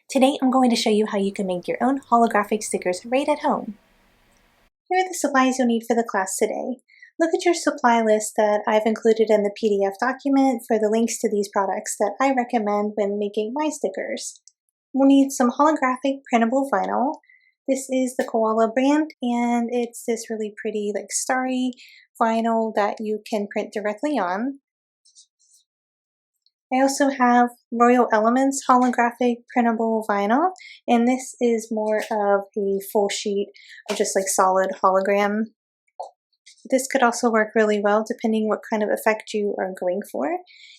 Today I'm going to show you how you can make your own holographic stickers right at home. Here are the supplies you'll need for the class today. Look at your supply list that I've included in the PDF document for the links to these products that I recommend when making my stickers. We'll need some holographic printable vinyl. This is the Koala brand, and it's this really pretty starry vinyl that you can print directly on. I also have Royal Elements holographic printable vinyl, and this is more of a full sheet of just solid hologram. This could also work really well depending what kind of effect you are going for.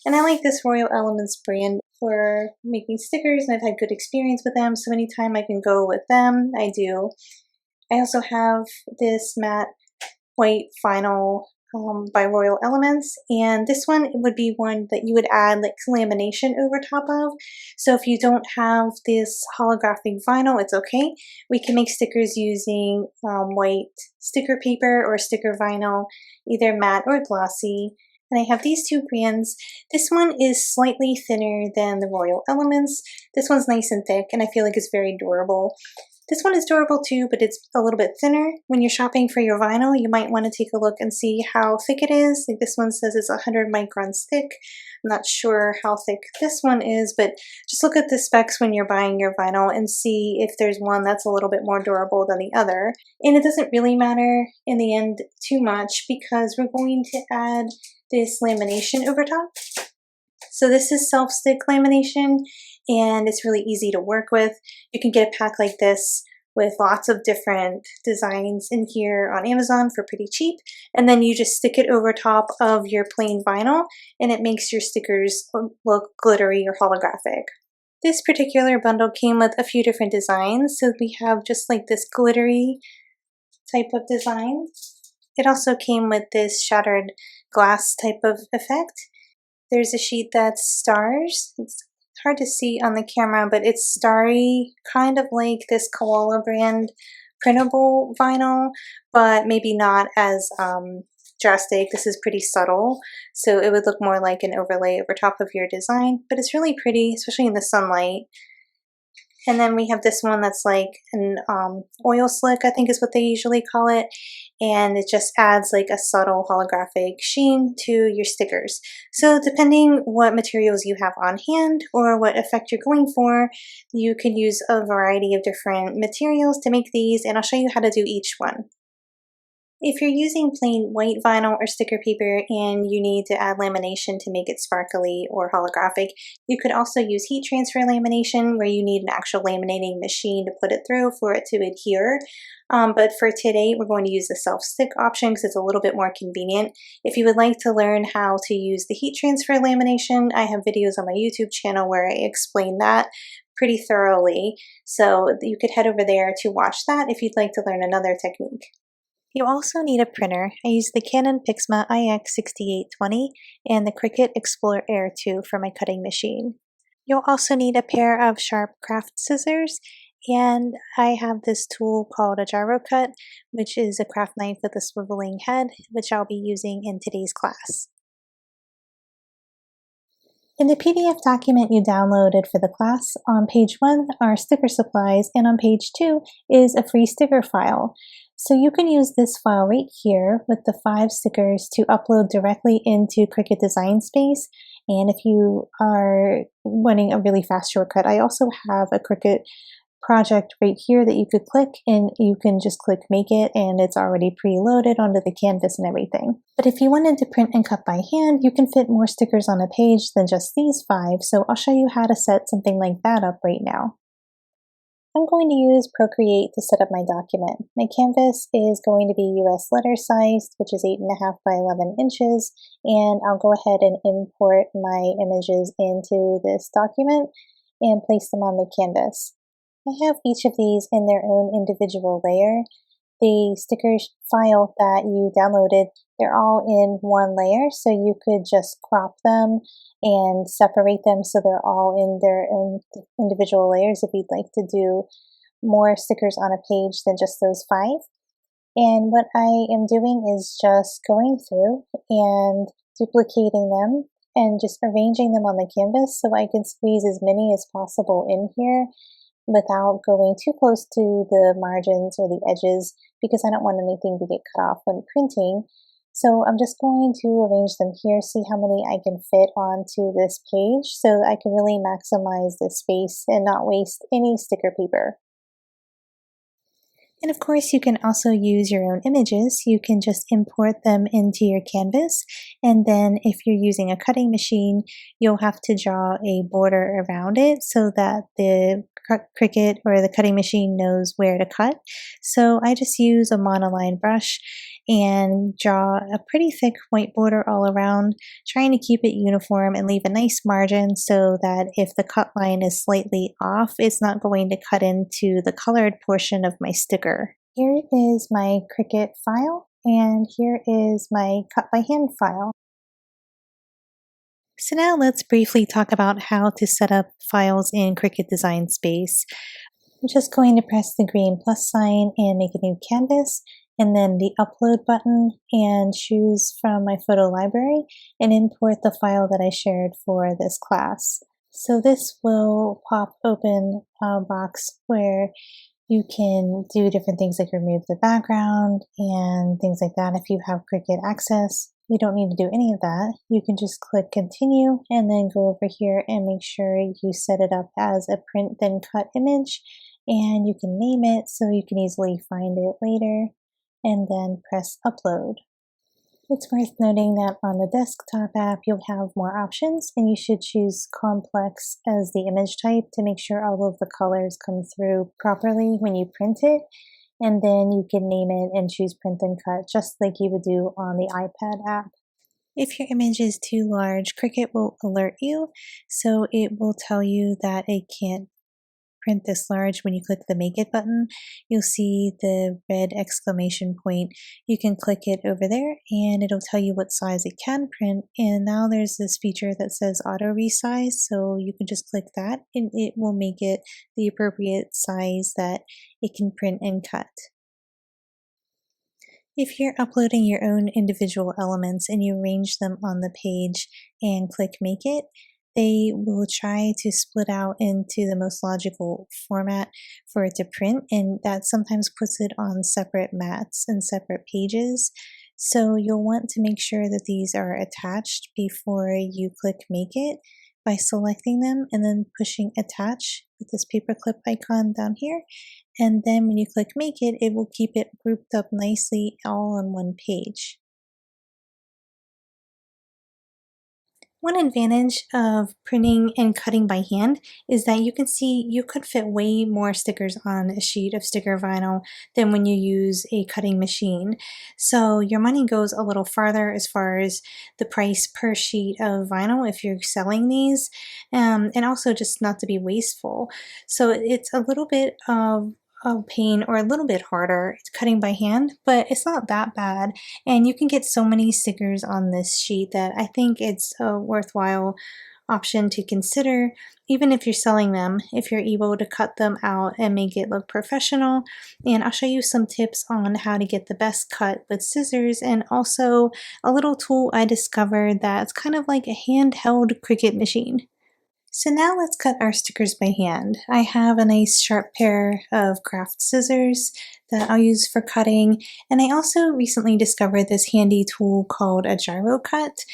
And I like this Royal Elements brand for making stickers, and I've had good experience with them, so anytime I can go with them, I do. I also have this matte white vinyl by Royal Elements, and this one would be one that you would add lamination over top of. So if you don't have this holographic vinyl, it's okay. We can make stickers using white sticker paper or sticker vinyl, either matte or glossy. And I have these two brands. This one is slightly thinner than the Royal Elements. This one's nice and thick, and I feel like it's very durable. This one is durable too, but it's a little bit thinner. When you're shopping for your vinyl, you might want to take a look and see how thick it is. This one says it's 100 microns thick. I'm not sure how thick this one is, but just look at the specs when you're buying your vinyl and see if there's one that's a little bit more durable than the other. And it doesn't really matter in the end too much because we're going to add this lamination over top. So this is self-stick lamination, and it's really easy to work with. You can get a pack like this with lots of different designs in here on Amazon for pretty cheap, and then you just stick it over top of your plain vinyl, and it makes your stickers look glittery or holographic. This particular bundle came with a few different designs, so we have just this glittery type of design. It also came with this shattered glass type of effect. There's a sheet that's stars. It's hard to see on the camera, but it's starry, kind of like this Koala brand printable vinyl, but maybe not as drastic. This is pretty subtle, so it would look more like an overlay over top of your design, but it's really pretty, especially in the sunlight. And then we have this one that's an oil slick, I think is what they usually call it, and it just adds a subtle holographic sheen to your stickers. So depending what materials you have on hand or what effect you're going for, you can use a variety of different materials to make these, and I'll show you how to do each one. If you're using plain white vinyl or sticker paper and you need to add lamination to make it sparkly or holographic, you could also use heat transfer lamination where you need an actual laminating machine to put it through for it to adhere. But for today, we're going to use the self-stick option because it's a little bit more convenient. If you would like to learn how to use the heat transfer lamination, I have videos on my YouTube channel where I explain that pretty thoroughly. So you could head over there to watch that if you'd like to learn another technique. You also need a printer. I use the Canon Pixma IX6820 and the Cricut Explorer Air 2 for my cutting machine. You'll also need a pair of sharp craft scissors, and I have this tool called a gyro cut, which is a craft knife with a swiveling head, which I'll be using in today's class. In the PDF document you downloaded for the class, on page 1 are sticker supplies, and on page 2 is a free sticker file. So you can use this file right here with the 5 stickers to upload directly into Cricut Design Space. And if you are wanting a really fast shortcut, I also have a Cricut project right here that you could click, and you can just click make it, and it's already preloaded onto the canvas and everything. But if you wanted to print and cut by hand, you can fit more stickers on a page than just these 5, so I'll show you how to set something like that up right now. I'm going to use Procreate to set up my document. My canvas is going to be US letter sized, which is 8.5 by 11 inches, and I'll go ahead and import my images into this document and place them on the canvas. I have each of these in their own individual layer. The stickers file that you downloaded, they're all in one layer, so you could just crop them and separate them so they're all in their own individual layers if you'd like to do more stickers on a page than just those 5. And what I am doing is just going through and duplicating them and just arranging them on the canvas so I can squeeze as many as possible in here without going too close to the margins or the edges, because I don't want anything to get cut off when printing. So I'm just going to arrange them here, see how many I can fit onto this page so I can really maximize the space and not waste any sticker paper. And of course, you can also use your own images. You can just import them into your canvas. And then if you're using a cutting machine, you'll have to draw a border around it so that the Cricut or the cutting machine knows where to cut. So I just use a monoline brush and draw a pretty thick white border all around, trying to keep it uniform and leave a nice margin so that if the cut line is slightly off, it's not going to cut into the colored portion of my sticker. Here is my Cricut file, and here is my cut by hand file. So now let's briefly talk about how to set up files in Cricut Design Space. I'm just going to press the green plus sign and make a new canvas, and then the upload button, and choose from my photo library and import the file that I shared for this class. So this will pop open a box where you can do different things like remove the background and things like that if you have Cricut access. You don't need to do any of that. You can just click continue and then go over here and make sure you set it up as a print then cut image, and you can name it so you can easily find it later, and then press upload. It's worth noting that on the desktop app you'll have more options, and you should choose complex as the image type to make sure all of the colors come through properly when you print it. And then you can name it and choose print and cut just like you would do on the iPad app. If your image is too large, Cricut will alert you, so it will tell you that it can't print this large. When you click the make it button, you'll see the red exclamation point. You can click it over there and it'll tell you what size it can print. And now there's this feature that says auto resize, so you can just click that and it will make it the appropriate size that it can print and cut. If you're uploading your own individual elements and you arrange them on the page and click make it, they will try to split out into the most logical format for it to print, and that sometimes puts it on separate mats and separate pages. So you'll want to make sure that these are attached before you click make it by selecting them and then pushing attach with this paperclip icon down here. And then when you click make it, it will keep it grouped up nicely all on one page. One advantage of printing and cutting by hand is that you can see you could fit way more stickers on a sheet of sticker vinyl than when you use a cutting machine. So your money goes a little farther as far as the price per sheet of vinyl if you're selling these, and also just not to be wasteful. So it's a little bit of pain, or a little bit harder cutting by hand, but it's not that bad, and you can get so many stickers on this sheet that I think it's a worthwhile option to consider, even if you're selling them, if you're able to cut them out and make it look professional. And I'll show you some tips on how to get the best cut with scissors, and also a little tool I discovered that's kind of like a handheld Cricut machine. So now let's cut our stickers by hand. I have a nice sharp pair of craft scissors that I'll use for cutting, and I also recently discovered this handy tool called a gyro cut,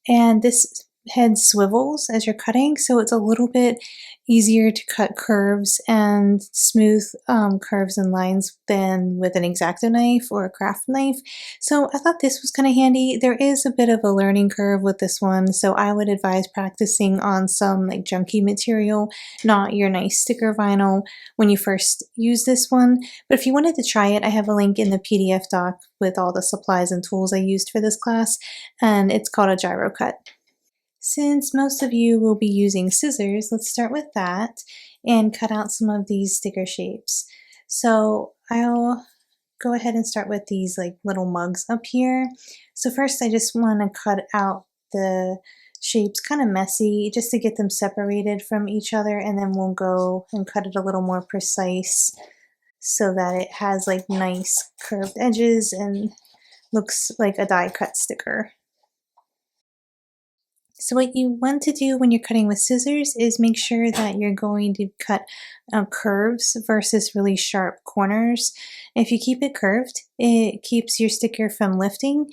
and this head swivels as you're cutting, so it's a little bit easier to cut curves and smooth curves and lines than with an X-Acto knife or a craft knife. So I thought this was kind of handy. There is a bit of a learning curve with this one, so I would advise practicing on some like junky material, not your nice sticker vinyl when you first use this one. But if you wanted to try it, I have a link in the PDF doc with all the supplies and tools I used for this class, and it's called a gyro cut. Since most of you will be using scissors, let's start with that and cut out some of these sticker shapes. So I'll go ahead and start with these like little mugs up here. So first I just want to cut out the shapes kind of messy just to get them separated from each other, and then we'll go and cut it a little more precise so that it has like nice curved edges and looks like a die cut sticker. So what you want to do when you're cutting with scissors is make sure that you're going to cut curves versus really sharp corners. If you keep it curved, it keeps your sticker from lifting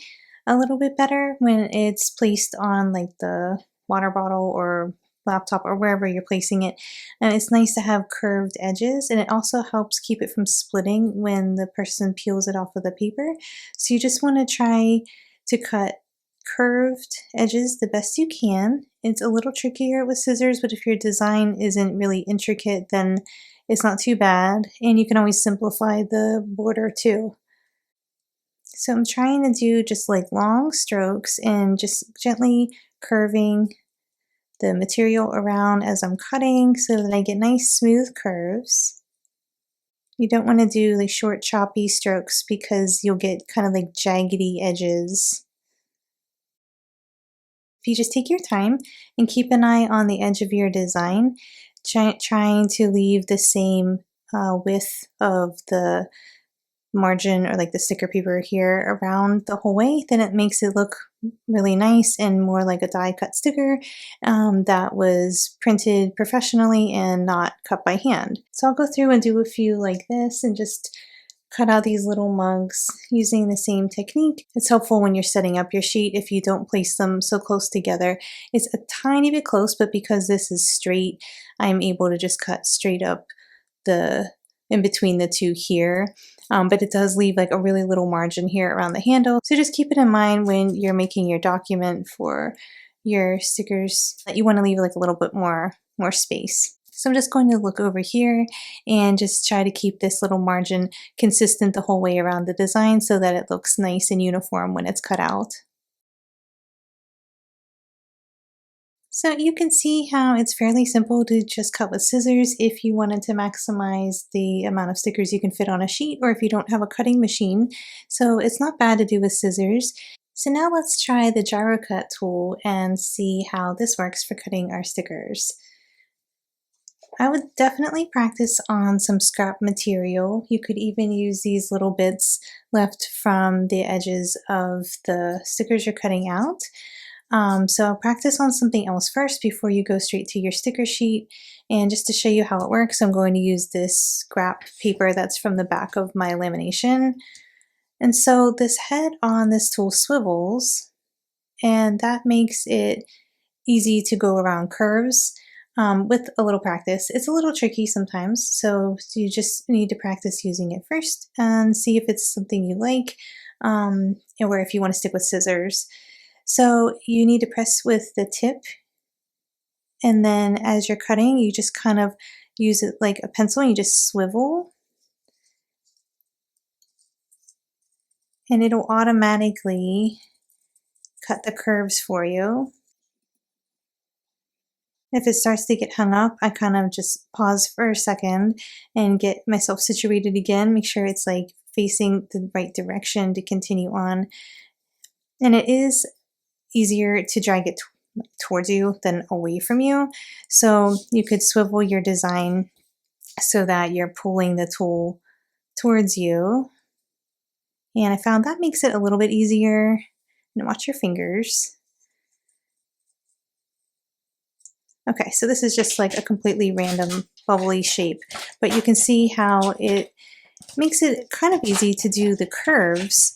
a little bit better when it's placed on like the water bottle or laptop or wherever you're placing it. And it's nice to have curved edges, and it also helps keep it from splitting when the person peels it off of the paper. So you just want to try to cut curved edges the best you can. It's a little trickier with scissors, but if your design isn't really intricate, then it's not too bad. And you can always simplify the border too. So I'm trying to do just like long strokes and just gently curving the material around as I'm cutting so that I get nice smooth curves. You don't want to do like short choppy strokes because you'll get kind of like jaggedy edges. If you just take your time and keep an eye on the edge of your design, trying to leave the same width of the margin or like the sticker paper here around the whole way, then it makes it look really nice and more like a die cut sticker that was printed professionally and not cut by hand. So I'll go through and do a few like this and just cut out these little mugs using the same technique. It's helpful when you're setting up your sheet if you don't place them so close together. It's a tiny bit close, but because this is straight, I'm able to just cut straight up the in between the two here. But it does leave like a really little margin here around the handle. So just keep it in mind when you're making your document for your stickers that you want to leave like a little bit more space. So I'm just going to look over here and just try to keep this little margin consistent the whole way around the design so that it looks nice and uniform when it's cut out. So you can see how it's fairly simple to just cut with scissors if you wanted to maximize the amount of stickers you can fit on a sheet, or if you don't have a cutting machine. So it's not bad to do with scissors. So now let's try the gyro cut tool and see how this works for cutting our stickers. I would definitely practice on some scrap material. You could even use these little bits left from the edges of the stickers you're cutting out. So practice on something else first before you go straight to your sticker sheet. And just to show you how it works, I'm going to use this scrap paper that's from the back of my lamination. And so this head on this tool swivels, and that makes it easy to go around curves with a little practice. It's a little tricky sometimes, so you just need to practice using it first and see if it's something you like, or if you want to stick with scissors. So you need to press with the tip, and then as you're cutting, you just kind of use it like a pencil and you just swivel, and it'll automatically cut the curves for you. If it starts to get hung up, I kind of just pause for a second and get myself situated again, make sure it's like facing the right direction to continue on. And it is easier to drag it towards you than away from you. So you could swivel your design so that you're pulling the tool towards you. And I found that makes it a little bit easier. And watch your fingers. Okay, so this is just like a completely random bubbly shape, but you can see how it makes it kind of easy to do the curves.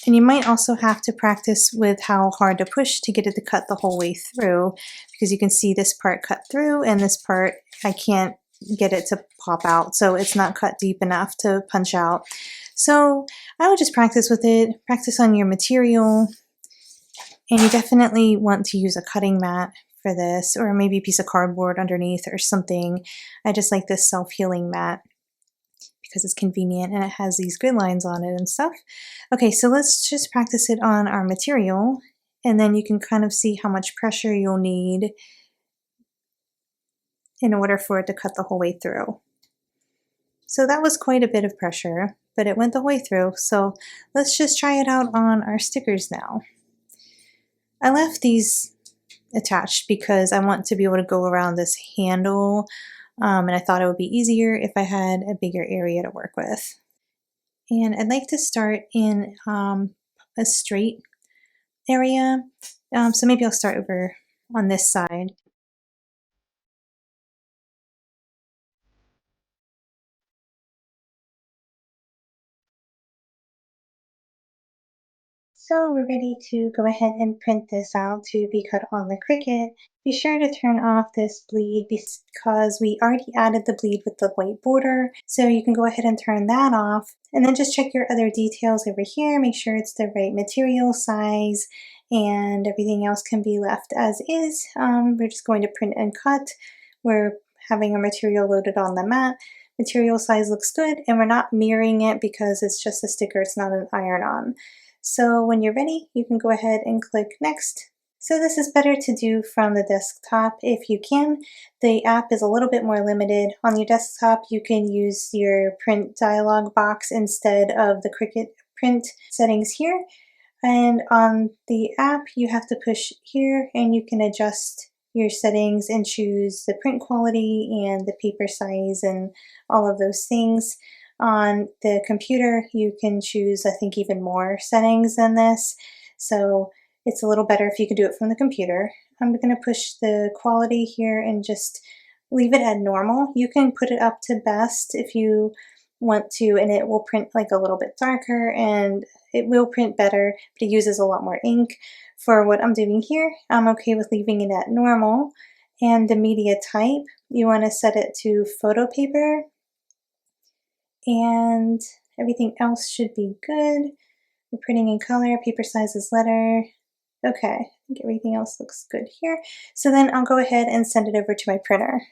And you might also have to practice with how hard to push to get it to cut the whole way through, because you can see this part cut through and this part I can't get it to pop out, so it's not cut deep enough to punch out. So I would just practice with it, practice on your material, and you definitely want to use a cutting mat for this, or maybe a piece of cardboard underneath or something. I just like this self-healing mat because it's convenient and it has these grid lines on it and stuff. Okay, so let's just practice it on our material, and then you can kind of see how much pressure you'll need in order for it to cut the whole way through. So that was quite a bit of pressure, but it went the way through. So let's just try it out on our stickers now. I left these attached because I want to be able to go around this handle, and I thought it would be easier if I had a bigger area to work with. And I'd like to start in a straight area, So maybe I'll start over on this side. So we're ready to go ahead and print this out to be cut on the Cricut. Be sure to turn off this bleed because we already added the bleed with the white border. So you can go ahead and turn that off and then just check your other details over here. Make sure it's the right material size and everything else can be left as is. We're just going to print and cut. We're having our material loaded on the mat. Material size looks good and we're not mirroring it because it's just a sticker, it's not an iron-on. So when you're ready, you can go ahead and click next. So this is better to do from the desktop if you can. The app is a little bit more limited. On your desktop, you can use your print dialog box instead of the Cricut print settings here. And on the app, you have to push here and you can adjust your settings and choose the print quality and the paper size and all of those things. On the computer, you can choose, I think, even more settings than this. So it's a little better if you can do it from the computer. I'm going to push the quality here and just leave it at normal. You can put it up to best if you want to, and it will print like a little bit darker and it will print better, but it uses a lot more ink. For what I'm doing here, I'm okay with leaving it at normal. And the media type, you want to set it to photo paper, and everything else should be good. We're printing in color, paper size is letter. Okay, I think everything else looks good here. So then I'll go ahead and send it over to my printer.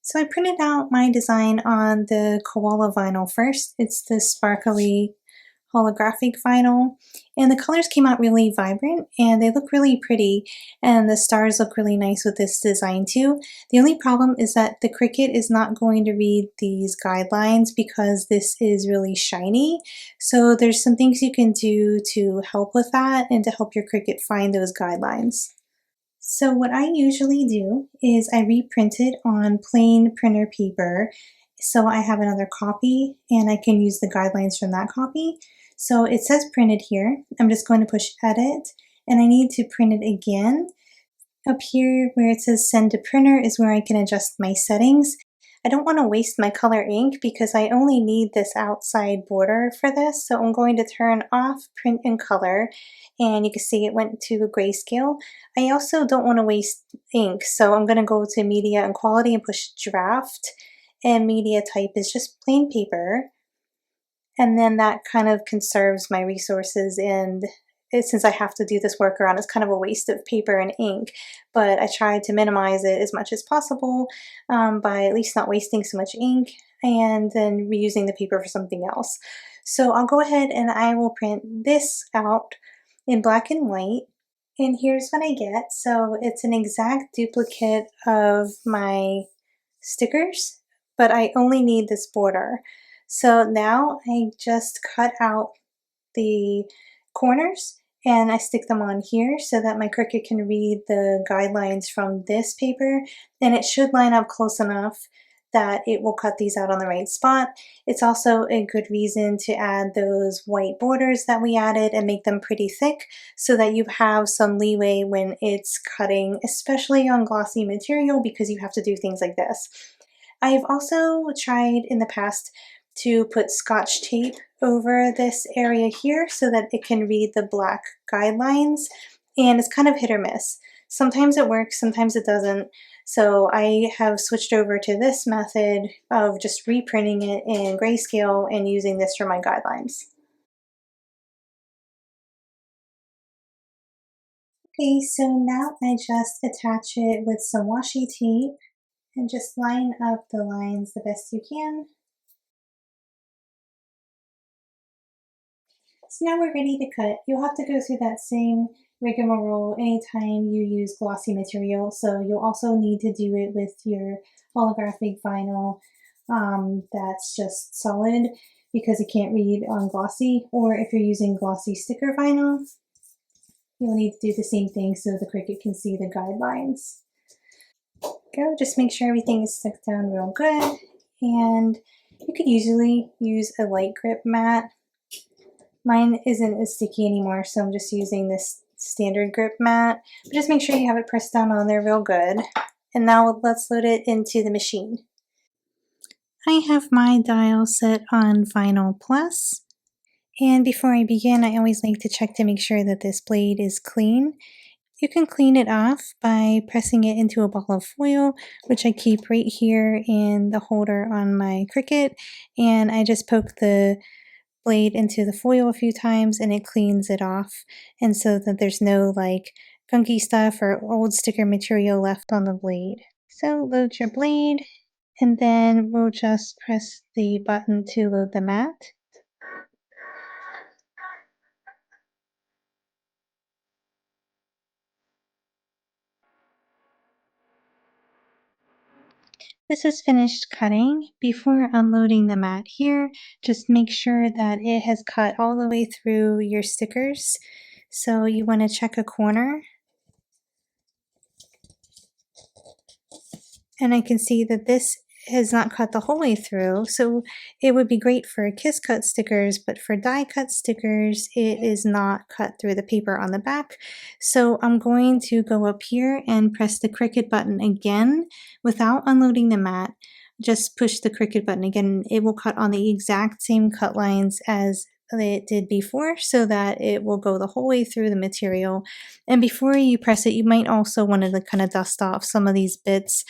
So I printed out my design on the koala vinyl first. It's the sparkly holographic vinyl, and the colors came out really vibrant and they look really pretty, and the stars look really nice with this design too. The only problem is that the Cricut is not going to read these guidelines because this is really shiny. So there's some things you can do to help with that and to help your Cricut find those guidelines. So what I usually do is I reprint it on plain printer paper so I have another copy and I can use the guidelines from that copy. So it says printed here. I'm just going to push edit and I need to print it again. Up here where it says send to printer is where I can adjust my settings. I don't want to waste my color ink because I only need this outside border for this, so I'm going to turn off print in color, and you can see it went to grayscale. I also don't want to waste ink, so I'm going to go to media and quality and push draft, and media type is just plain paper, and then that kind of conserves my resources, and since I have to do this workaround, it's kind of a waste of paper and ink, but I tried to minimize it as much as possible by at least not wasting so much ink and then reusing the paper for something else. So I'll go ahead and I will print this out in black and white, and here's what I get. So it's an exact duplicate of my stickers, but I only need this border. So now I just cut out the corners and I stick them on here so that my Cricut can read the guidelines from this paper, and it should line up close enough that it will cut these out on the right spot. It's also a good reason to add those white borders that we added and make them pretty thick so that you have some leeway when it's cutting, especially on glossy material, because you have to do things like this. I've also tried in the past to put Scotch tape over this area here so that it can read the black guidelines, and it's kind of hit or miss. Sometimes it works, sometimes it doesn't. So I have switched over to this method of just reprinting it in grayscale and using this for my guidelines. Okay, so now I just attach it with some washi tape and just line up the lines the best you can. So now we're ready to cut. You'll have to go through that same rigmarole anytime you use glossy material, so you'll also need to do it with your holographic vinyl that's just solid because it can't read on glossy, or if you're using glossy sticker vinyl, you'll need to do the same thing so the Cricut can see the guidelines. Go, just make sure everything is stuck down real good, and you could usually use a light grip mat. Mine isn't as sticky anymore, so I'm just using this standard grip mat, but just make sure you have it pressed down on there real good. And now let's load it into the machine. I have my dial set on Vinyl Plus. And before I begin, I always like to check to make sure that this blade is clean. You can clean it off by pressing it into a ball of foil, which I keep right here in the holder on my Cricut. And I just poke the blade into the foil a few times and it cleans it off. And so that there's no like gunky stuff or old sticker material left on the blade. So load your blade and then we'll just press the button to load the mat. This is finished cutting. Before unloading the mat here, just make sure that it has cut all the way through your stickers. So you want to check a corner. And I can see that this has not cut the whole way through, so it would be great for Kiss Cut stickers, but for die cut stickers, it is not cut through the paper on the back. So I'm going to go up here and press the Cricut button again without unloading the mat. Just push the Cricut button again. It will cut on the exact same cut lines as it did before so that it will go the whole way through the material. And before you press it, you might also want to kind of dust off some of these bits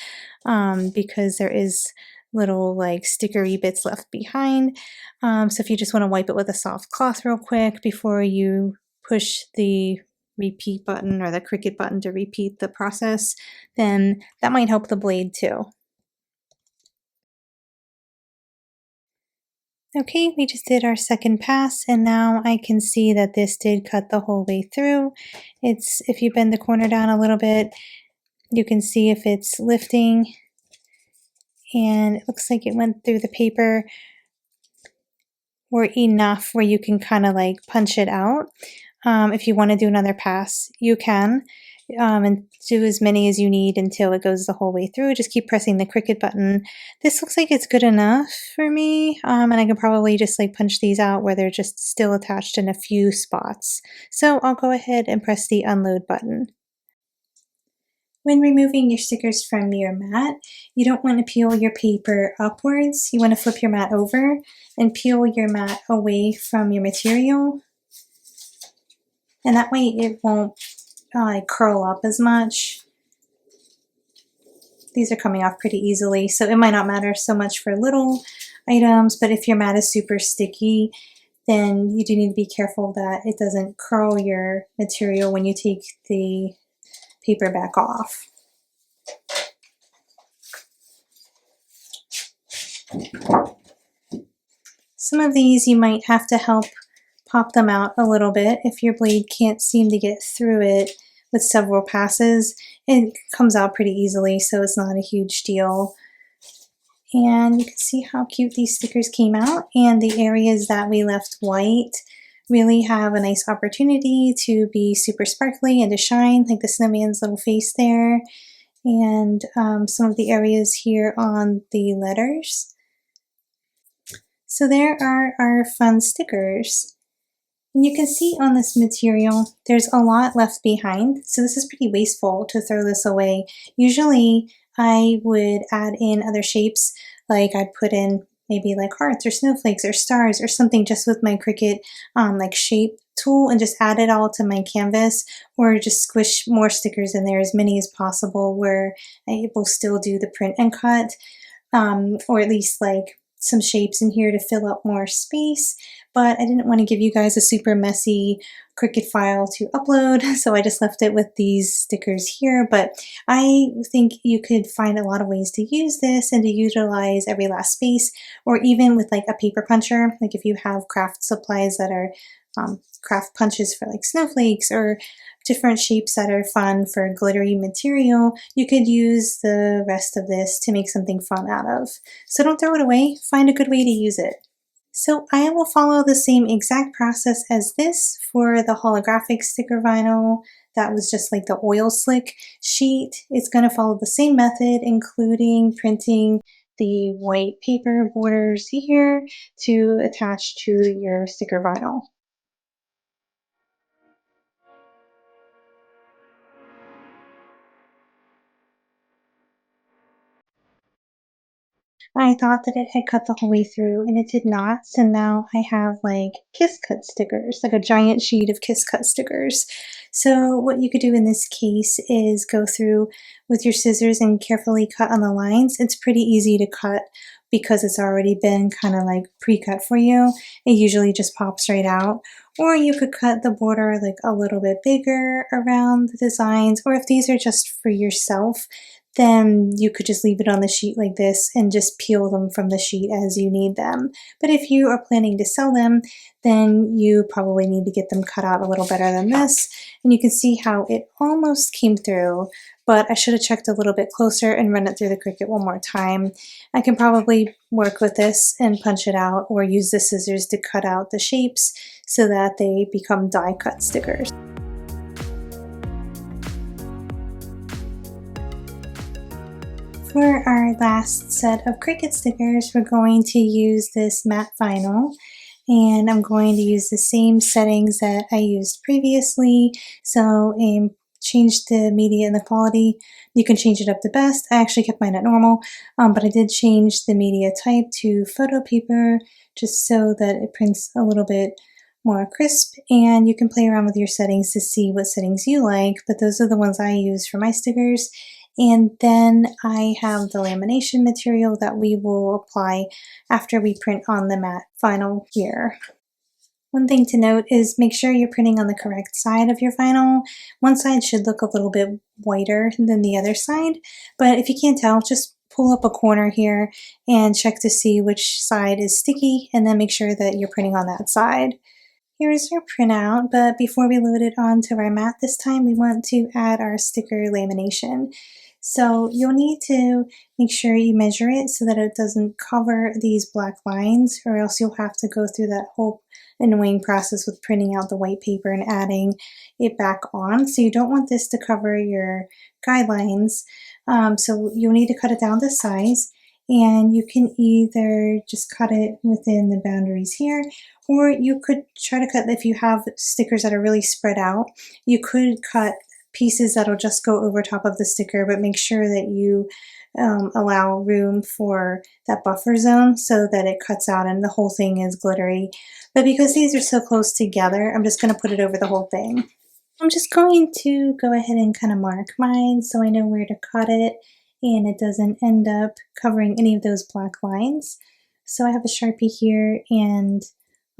because there is little like stickery bits left behind. So if you just want to wipe it with a soft cloth real quick before you push the repeat button or the Cricut button to repeat the process, then that might help the blade too. Okay, we just did our second pass and now I can see that this did cut the whole way through. If you bend the corner down a little bit, you can see if it's lifting and it looks like it went through the paper or enough where you can kind of like punch it out. If you want to do another pass, you can. And do as many as you need until it goes the whole way through. Just keep pressing the Cricut button. This looks like it's good enough for me, and I can probably just like punch these out where they're just still attached in a few spots. So I'll go ahead and press the unload button. When removing your stickers from your mat, you don't want to peel your paper upwards. You want to flip your mat over and peel your mat away from your material. And that way it won't curl up as much. These are coming off pretty easily, so it might not matter so much for little items, but if your mat is super sticky, then you do need to be careful that it doesn't curl your material when you take the paper back off. Some of these you might have to help pop them out a little bit if your blade can't seem to get through it with several passes. It comes out pretty easily, so it's not a huge deal. And you can see how cute these stickers came out, and the areas that we left white really have a nice opportunity to be super sparkly and to shine, like the snowman's little face there, and some of the areas here on the letters. So there are our fun stickers. And you can see on this material, there's a lot left behind. So this is pretty wasteful to throw this away. Usually I would add in other shapes, like I'd put in maybe like hearts or snowflakes or stars or something just with my Cricut like shape tool and just add it all to my canvas, or just squish more stickers in there, as many as possible, where I will still do the print and cut, or at least like some shapes in here to fill up more space. But I didn't want to give you guys a super messy Cricut file to upload, so I just left it with these stickers here. But I think you could find a lot of ways to use this and to utilize every last space, or even with like a paper puncher, like if you have craft supplies that are craft punches for like snowflakes or different shapes that are fun for glittery material, you could use the rest of this to make something fun out of. So don't throw it away, find a good way to use it. So I will follow the same exact process as this for the holographic sticker vinyl. That was just like the oil slick sheet. It's going to follow the same method, including printing the white paper borders here to attach to your sticker vinyl. I thought that it had cut the whole way through and it did not. So now I have like Kiss Cut stickers, like a giant sheet of Kiss Cut stickers. So what you could do in this case is go through with your scissors and carefully cut on the lines. It's pretty easy to cut because it's already been kind of like pre-cut for you. It usually just pops right out. Or you could cut the border like a little bit bigger around the designs, or if these are just for yourself, then you could just leave it on the sheet like this and just peel them from the sheet as you need them. But if you are planning to sell them, then you probably need to get them cut out a little better than this. And you can see how it almost came through, but I should have checked a little bit closer and run it through the Cricut one more time. I can probably work with this and punch it out, or use the scissors to cut out the shapes so that they become die cut stickers. For our last set of Cricut stickers, we're going to use this matte vinyl, and I'm going to use the same settings that I used previously. So change the media and the quality. You can change it up to best. I actually kept mine at normal, but I did change the media type to photo paper just so that it prints a little bit more crisp, and you can play around with your settings to see what settings you like, but those are the ones I use for my stickers. And then I have the lamination material that we will apply after we print on the matte vinyl here. One thing to note is make sure you're printing on the correct side of your vinyl. One side should look a little bit whiter than the other side, but if you can't tell, just pull up a corner here and check to see which side is sticky, and then make sure that you're printing on that side. Here's our printout, but before we load it onto our mat this time, we want to add our sticker lamination. So you'll need to make sure you measure it so that it doesn't cover these black lines, or else you'll have to go through that whole annoying process with printing out the white paper and adding it back on. So you don't want this to cover your guidelines. So you'll need to cut it down to size, and you can either just cut it within the boundaries here, or you could try to cut, if you have stickers that are really spread out, you could cut pieces that'll just go over top of the sticker, but make sure that you allow room for that buffer zone so that it cuts out and the whole thing is glittery. But because these are so close together, I'm just going to put it over the whole thing. I'm just going to go ahead and kind of mark mine so I know where to cut it and it doesn't end up covering any of those black lines. So I have a Sharpie here, and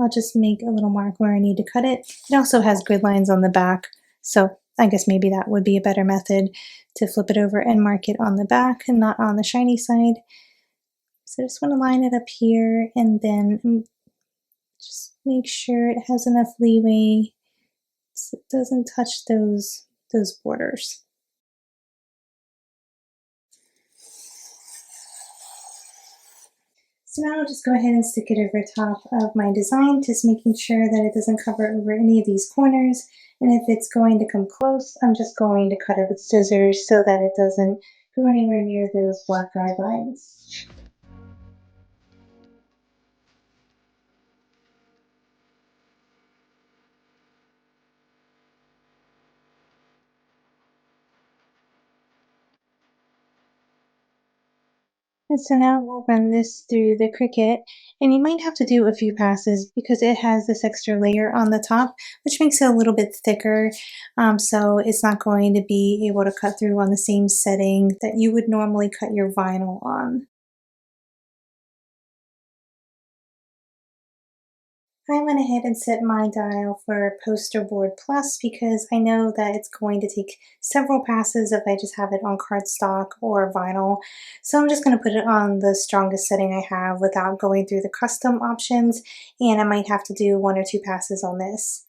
I'll just make a little mark where I need to cut it. It also has grid lines on the back, so I guess maybe that would be a better method, to flip it over and mark it on the back and not on the shiny side. So I just want to line it up here, and then just make sure it has enough leeway so it doesn't touch those borders. So now I'll just go ahead and stick it over top of my design, just making sure that it doesn't cover over any of these corners. And if it's going to come close, I'm just going to cut it with scissors so that it doesn't go anywhere near those black guidelines. And so now we'll run this through the Cricut, and you might have to do a few passes because it has this extra layer on the top, which makes it a little bit thicker, so it's not going to be able to cut through on the same setting that you would normally cut your vinyl on. I went ahead and set my dial for Poster Board Plus because I know that it's going to take several passes if I just have it on cardstock or vinyl. So I'm just going to put it on the strongest setting I have without going through the custom options, and I might have to do 1 or 2 passes on this.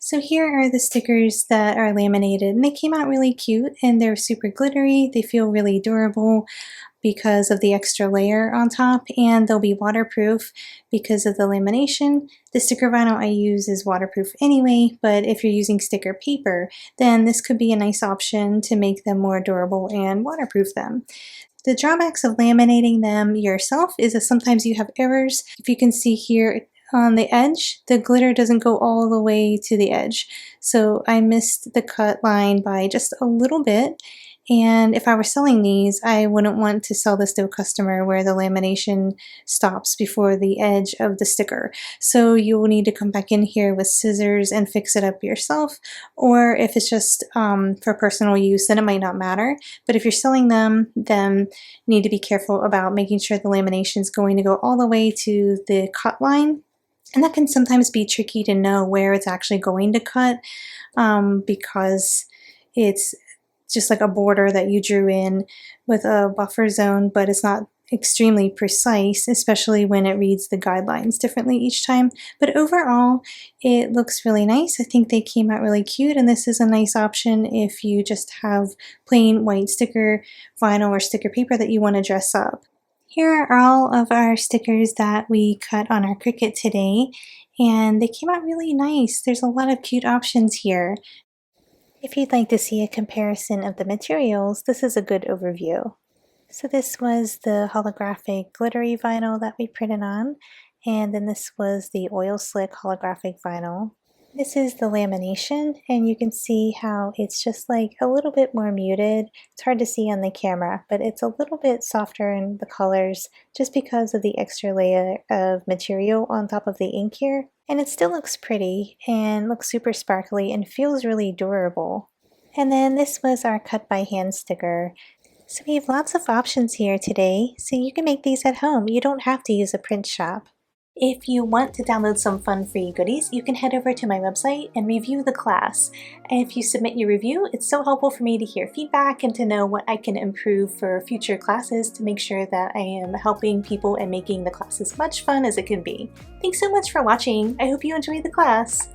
So here are the stickers that are laminated, and they came out really cute, and they're super glittery. They feel really durable because of the extra layer on top, and they'll be waterproof because of the lamination. The sticker vinyl I use is waterproof anyway, but if you're using sticker paper, then this could be a nice option to make them more durable and waterproof them. The drawbacks of laminating them yourself is that sometimes you have errors. If you can see here, on the edge, the glitter doesn't go all the way to the edge. So I missed the cut line by just a little bit. And if I were selling these, I wouldn't want to sell this to a customer where the lamination stops before the edge of the sticker. So you will need to come back in here with scissors and fix it up yourself. Or if it's just for personal use, then it might not matter. But if you're selling them, then you need to be careful about making sure the lamination is going to go all the way to the cut line. And that can sometimes be tricky to know where it's actually going to cut because it's just like a border that you drew in with a buffer zone, but it's not extremely precise, especially when it reads the guidelines differently each time. But overall, it looks really nice. I think they came out really cute, and this is a nice option if you just have plain white sticker vinyl or sticker paper that you want to dress up. Here are all of our stickers that we cut on our Cricut today, and they came out really nice. There's a lot of cute options here. If you'd like to see a comparison of the materials, this is a good overview. So this was the holographic glittery vinyl that we printed on, and then this was the oil slick holographic vinyl. This is the lamination, and you can see how it's just like a little bit more muted. It's hard to see on the camera, but it's a little bit softer in the colors just because of the extra layer of material on top of the ink here. And it still looks pretty and looks super sparkly and feels really durable. And then this was our cut by hand sticker. So we have lots of options here today, so you can make these at home. You don't have to use a print shop. If you want to download some fun free goodies, you can head over to my website and review the class. And if you submit your review, it's so helpful for me to hear feedback and to know what I can improve for future classes to make sure that I am helping people and making the class as much fun as it can be. Thanks so much for watching. I hope you enjoyed the class.